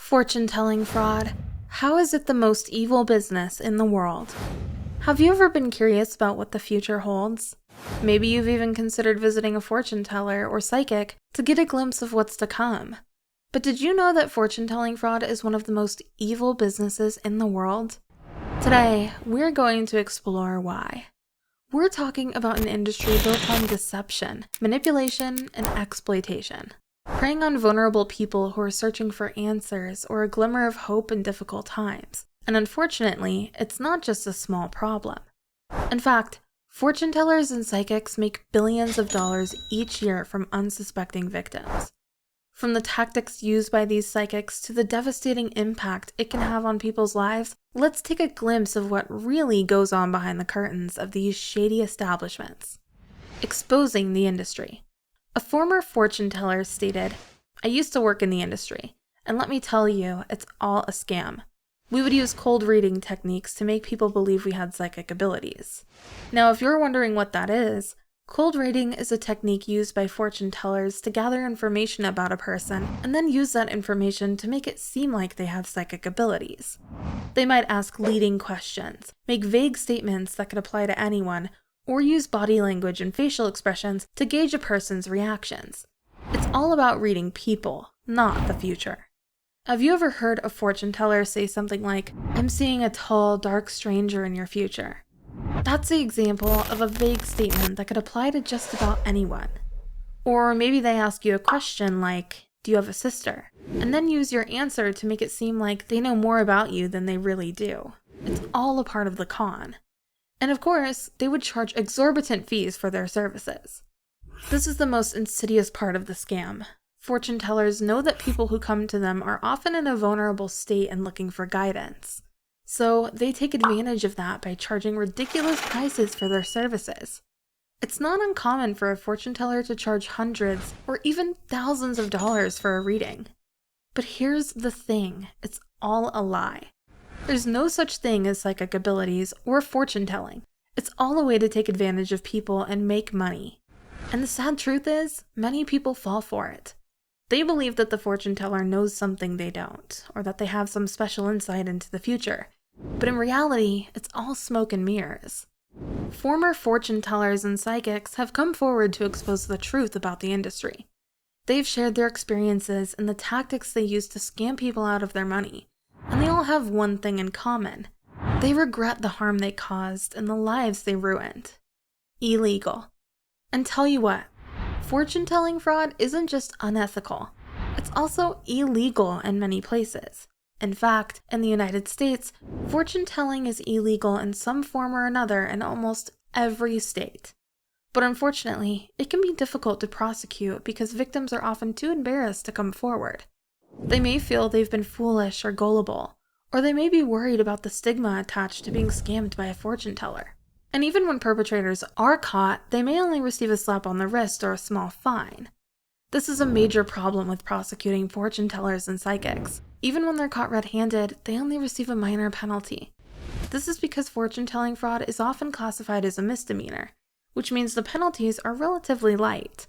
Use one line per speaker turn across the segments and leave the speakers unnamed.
Fortune-telling fraud. How is it the most evil business in the world? Have you ever been curious about what the future holds? Maybe you've even considered visiting a fortune teller or psychic to get a glimpse of what's to come. But did you know that fortune-telling fraud is one of the most evil businesses in the world? Today, we're going to explore why. We're talking about an industry built on deception, manipulation, and exploitation, preying on vulnerable people who are searching for answers or a glimmer of hope in difficult times. And unfortunately, it's not just a small problem. In fact, fortune tellers and psychics make billions of dollars each year from unsuspecting victims. From the tactics used by these psychics to the devastating impact it can have on people's lives, let's take a glimpse of what really goes on behind the curtains of these shady establishments. Exposing the industry. A former fortune teller stated, "I used to work in the industry, and let me tell you, it's all a scam. We would use cold reading techniques to make people believe we had psychic abilities." Now, if you're wondering what that is, cold reading is a technique used by fortune tellers to gather information about a person and then use that information to make it seem like they have psychic abilities. They might ask leading questions, make vague statements that could apply to anyone, or use body language and facial expressions to gauge a person's reactions. It's all about reading people, not the future. Have you ever heard a fortune teller say something like, "I'm seeing a tall, dark stranger in your future"? That's the example of a vague statement that could apply to just about anyone. Or maybe they ask you a question like, "Do you have a sister?" and then use your answer to make it seem like they know more about you than they really do. It's all a part of the con. And of course, they would charge exorbitant fees for their services. This is the most insidious part of the scam. Fortune tellers know that people who come to them are often in a vulnerable state and looking for guidance. So they take advantage of that by charging ridiculous prices for their services. It's not uncommon for a fortune teller to charge hundreds or even thousands of dollars for a reading. But here's the thing, it's all a lie. There's no such thing as psychic abilities or fortune telling. It's all a way to take advantage of people and make money. And the sad truth is, many people fall for it. They believe that the fortune teller knows something they don't, or that they have some special insight into the future. But in reality, it's all smoke and mirrors. Former fortune tellers and psychics have come forward to expose the truth about the industry. They've shared their experiences and the tactics they use to scam people out of their money. And they all have one thing in common. They regret the harm they caused and the lives they ruined. Illegal. And tell you what, fortune-telling fraud isn't just unethical. It's also illegal in many places. In fact, in the United States, fortune-telling is illegal in some form or another in almost every state. But unfortunately, it can be difficult to prosecute because victims are often too embarrassed to come forward. They may feel they've been foolish or gullible, or they may be worried about the stigma attached to being scammed by a fortune teller. And even when perpetrators are caught, they may only receive a slap on the wrist or a small fine. This is a major problem with prosecuting fortune tellers and psychics. Even when they're caught red-handed, they only receive a minor penalty. This is because fortune-telling fraud is often classified as a misdemeanor, which means the penalties are relatively light.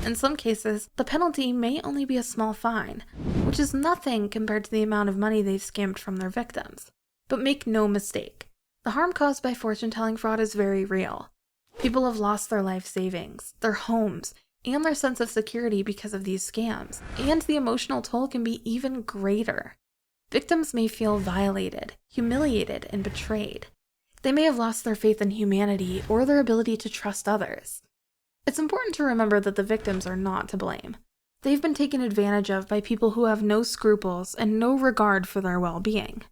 In some cases, the penalty may only be a small fine, which is nothing compared to the amount of money they've scammed from their victims. But make no mistake, the harm caused by fortune-telling fraud is very real. People have lost their life savings, their homes, and their sense of security because of these scams, and the emotional toll can be even greater. Victims may feel violated, humiliated, and betrayed. They may have lost their faith in humanity or their ability to trust others. It's important to remember that the victims are not to blame. They've been taken advantage of by people who have no scruples and no regard for their well-being.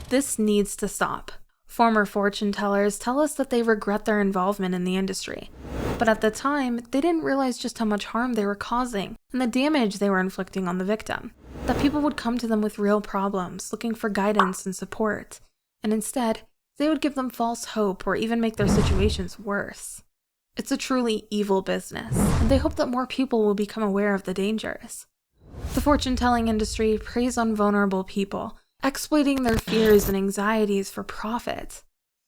This needs to stop. Former fortune tellers tell us that they regret their involvement in the industry. But at the time, they didn't realize just how much harm they were causing and the damage they were inflicting on the victim. That people would come to them with real problems, looking for guidance and support. And instead, they would give them false hope or even make their situations worse. It's a truly evil business, and they hope that more people will become aware of the dangers. The fortune-telling industry preys on vulnerable people, exploiting their fears and anxieties for profit.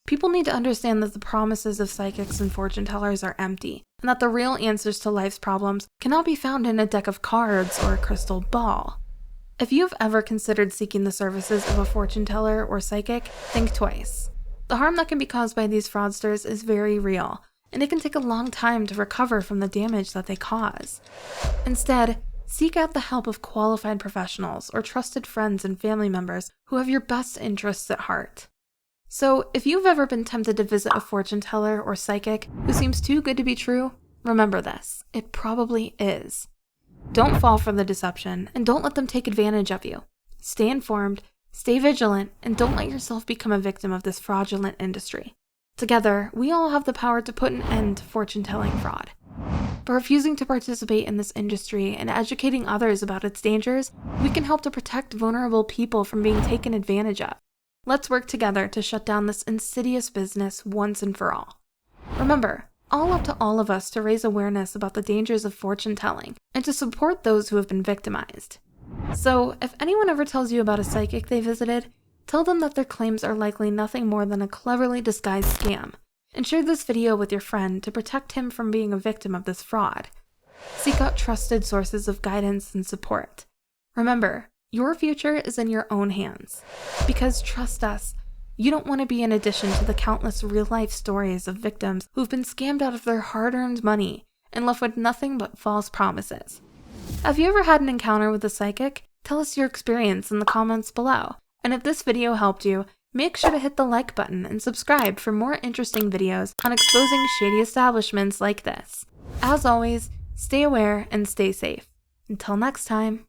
People need to understand that the promises of psychics and fortune tellers are empty, and that the real answers to life's problems cannot be found in a deck of cards or a crystal ball. If you've ever considered seeking the services of a fortune teller or psychic, think twice. The harm that can be caused by these fraudsters is very real, and it can take a long time to recover from the damage that they cause. Instead, seek out the help of qualified professionals or trusted friends and family members who have your best interests at heart. So, if you've ever been tempted to visit a fortune teller or psychic who seems too good to be true, remember this: it probably is. Don't fall for the deception, and don't let them take advantage of you. Stay informed, stay vigilant, and don't let yourself become a victim of this fraudulent industry. Together, we all have the power to put an end to fortune-telling fraud. By refusing to participate in this industry and educating others about its dangers, we can help to protect vulnerable people from being taken advantage of. Let's work together to shut down this insidious business once and for all. Remember, all up to all of us to raise awareness about the dangers of fortune-telling and to support those who have been victimized. So, if anyone ever tells you about a psychic they visited, tell them that their claims are likely nothing more than a cleverly disguised scam, and share this video with your friend to protect him from being a victim of this fraud. Seek out trusted sources of guidance and support. Remember, your future is in your own hands. Because trust us, you don't want to be an addition to the countless real-life stories of victims who've been scammed out of their hard-earned money and left with nothing but false promises. Have you ever had an encounter with a psychic? Tell us your experience in the comments below. And if this video helped you, make sure to hit the like button and subscribe for more interesting videos on exposing shady establishments like this. As always, stay aware and stay safe. Until next time.